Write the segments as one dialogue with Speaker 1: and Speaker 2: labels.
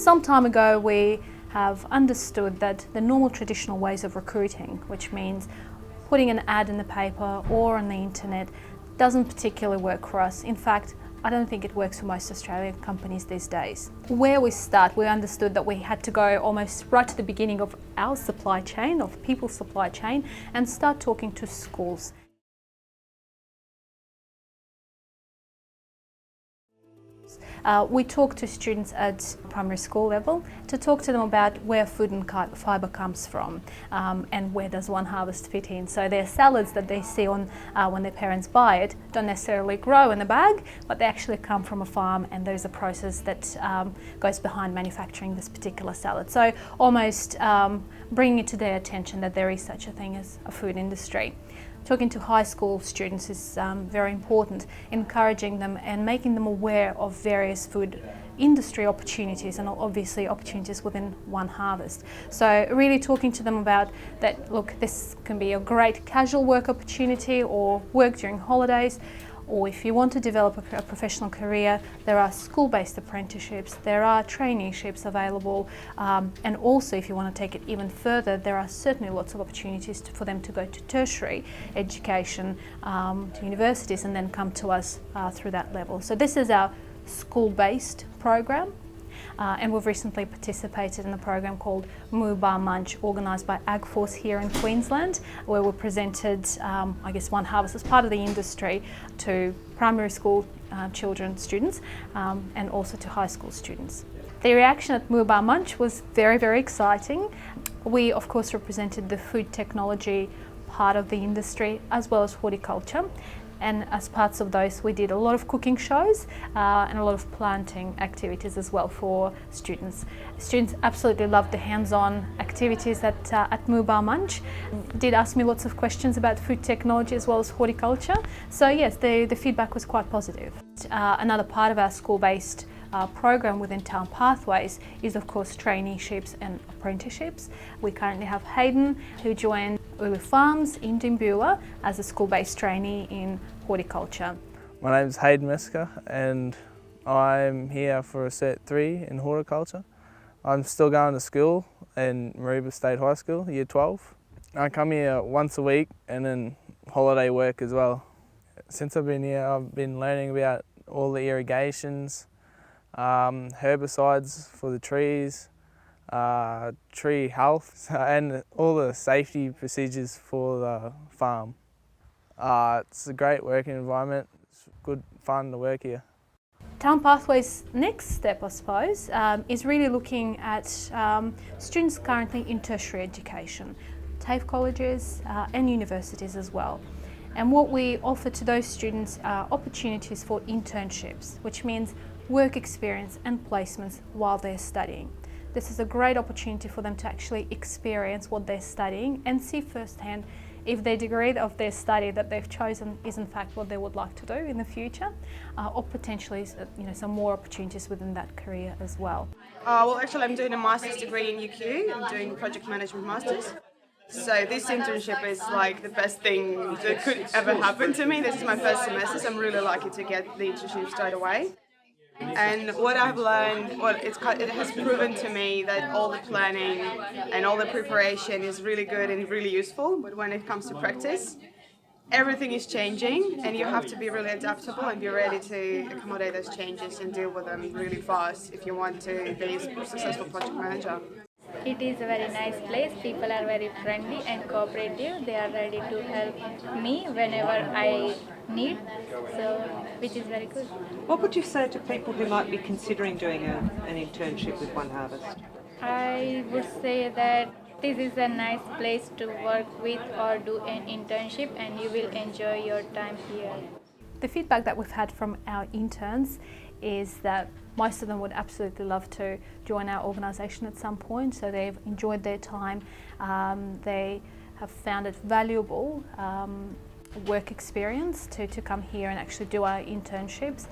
Speaker 1: Some time ago we have understood that the normal traditional ways of recruiting, which means putting an ad in the paper or on the internet, doesn't particularly work for us. In fact, I don't think it works for most Australian companies these days. Where we start, we understood that we had to go almost right to the beginning of our supply chain, of people's supply chain, and start talking to schools. We talk to students at primary school level to talk to them about where food and fibre comes from and where does OneHarvest fit in. So their salads that they see on when their parents buy it don't necessarily grow in a bag, but they actually come from a farm, and there's a process that goes behind manufacturing this particular salad. So almost bringing it to their attention that there is such a thing as a food industry. Talking to high school students is very important, encouraging them and making them aware of various food industry opportunities and obviously opportunities within OneHarvest. So really talking to them about that, look, this can be a great casual work opportunity or work during holidays, or if you want to develop a professional career, there are school-based apprenticeships, there are traineeships available, and also if you want to take it even further, there are certainly lots of opportunities for them to go to tertiary education, to universities, and then come to us through that level. So this is our school-based program. And we've recently participated in a program called Bar Munch, organised by AgForce here in Queensland, where we presented, OneHarvest as part of the industry to primary school students, and also to high school students. The reaction at Bar Munch was very, very exciting. We, of course, represented the food technology part of the industry as well as horticulture. And as parts of those, we did a lot of cooking shows and a lot of planting activities as well for students. Students absolutely loved the hands-on activities at Bar Munch. Did ask me lots of questions about food technology as well as horticulture. So yes, the feedback was quite positive. Another part of our school-based program within Town Pathways is of course traineeships and apprenticeships. We currently have Hayden, who joined Ulu Farms in Dimbula as a school-based trainee in horticulture.
Speaker 2: My name is Hayden Mesker and I'm here for a Cert 3 in horticulture. I'm still going to school in Mareeba State High School, Year 12. I come here once a week and then holiday work as well. Since I've been here, I've been learning about all the irrigations, herbicides for the trees, tree health, and all the safety procedures for the farm. It's a great working environment. It's good fun to work here.
Speaker 1: Town Pathways' next step, I suppose, is really looking at students currently in tertiary education, TAFE colleges and universities as well. And what we offer to those students are opportunities for internships, which means work experience and placements while they're studying. This is a great opportunity for them to actually experience what they're studying and see firsthand if their degree of their study that they've chosen is in fact what they would like to do in the future, or potentially some more opportunities within that career as well.
Speaker 3: Well, actually I'm doing a master's degree in UQ. I'm doing project management masters. So this internship is like the best thing that could ever happen to me. This is my first semester, so I'm really lucky to get the internship straight away. And what I've learned, it has proven to me that all the planning and all the preparation is really good and really useful, but when it comes to practice, everything is changing and you have to be really adaptable and be ready to accommodate those changes and deal with them really fast if you want to be a successful project manager.
Speaker 4: It is a very nice place. People are very friendly and cooperative. They are ready to help me whenever I need, so which is very good.
Speaker 5: What would you say to people who might be considering doing an internship with OneHarvest?
Speaker 4: I would say that this is a nice place to work with or do an internship, and you will enjoy your time here.
Speaker 1: The feedback that we've had from our interns is that most of them would absolutely love to join our organisation at some point, so they've enjoyed their time. They have found it valuable work experience to come here and actually do our internships.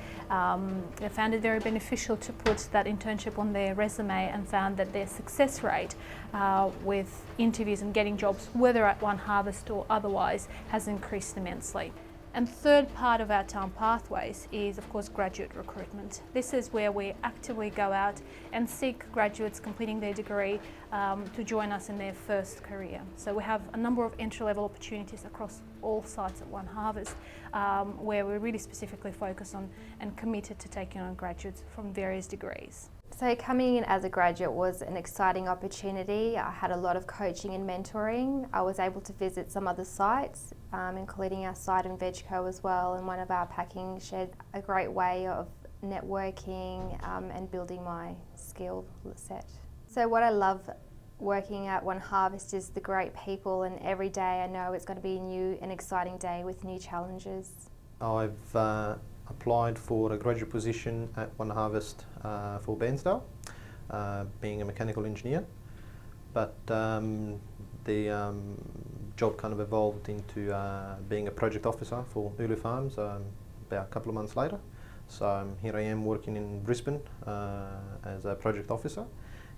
Speaker 1: They found it very beneficial to put that internship on their resume and found that their success rate with interviews and getting jobs, whether at OneHarvest or otherwise, has increased immensely. And third part of our town pathways is, of course, graduate recruitment. This is where we actively go out and seek graduates completing their degree to join us in their first career. So we have a number of entry-level opportunities across all sites at OneHarvest, where we really specifically focus on and committed to taking on graduates from various degrees.
Speaker 6: So coming in as a graduate was an exciting opportunity. I had a lot of coaching and mentoring. I was able to visit some other sites, including our site in Vegco as well, and one of our packing shed, a great way of networking and building my skill set. So what I love working at OneHarvest is the great people, and every day I know it's going to be a new and exciting day with new challenges.
Speaker 7: I've applied for a graduate position at OneHarvest for Bairnsdale, being a mechanical engineer, but the job kind of evolved into being a project officer for Ulu Farms about a couple of months later. So here I am working in Brisbane as a project officer,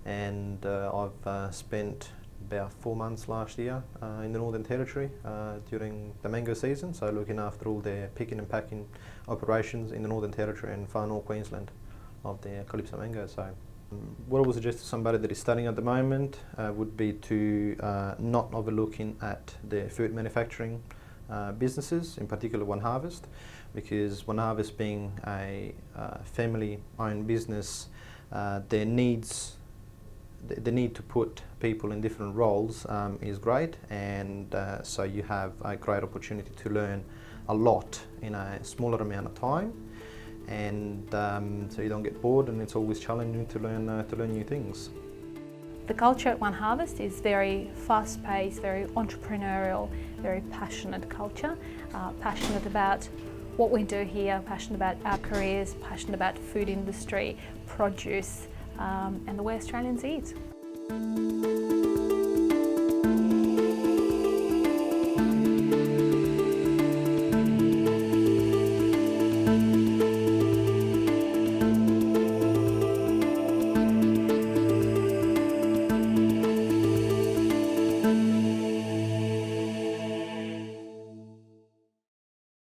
Speaker 7: and I've spent about 4 months last year in the Northern Territory during the mango season, so looking after all their picking and packing operations in the Northern Territory and far north Queensland of their Calypso mango. So what I would suggest to somebody that is studying at the moment would be to not overlooking at the food manufacturing businesses, in particular OneHarvest, because OneHarvest being a family-owned business, the need to put people in different roles is great, and so you have a great opportunity to learn a lot in a smaller amount of time, and so you don't get bored, and it's always challenging to learn new things.
Speaker 1: The culture at OneHarvest is very fast-paced, very entrepreneurial, very passionate culture, passionate about what we do here, passionate about our careers, passionate about food industry, produce, and the way Australians eat.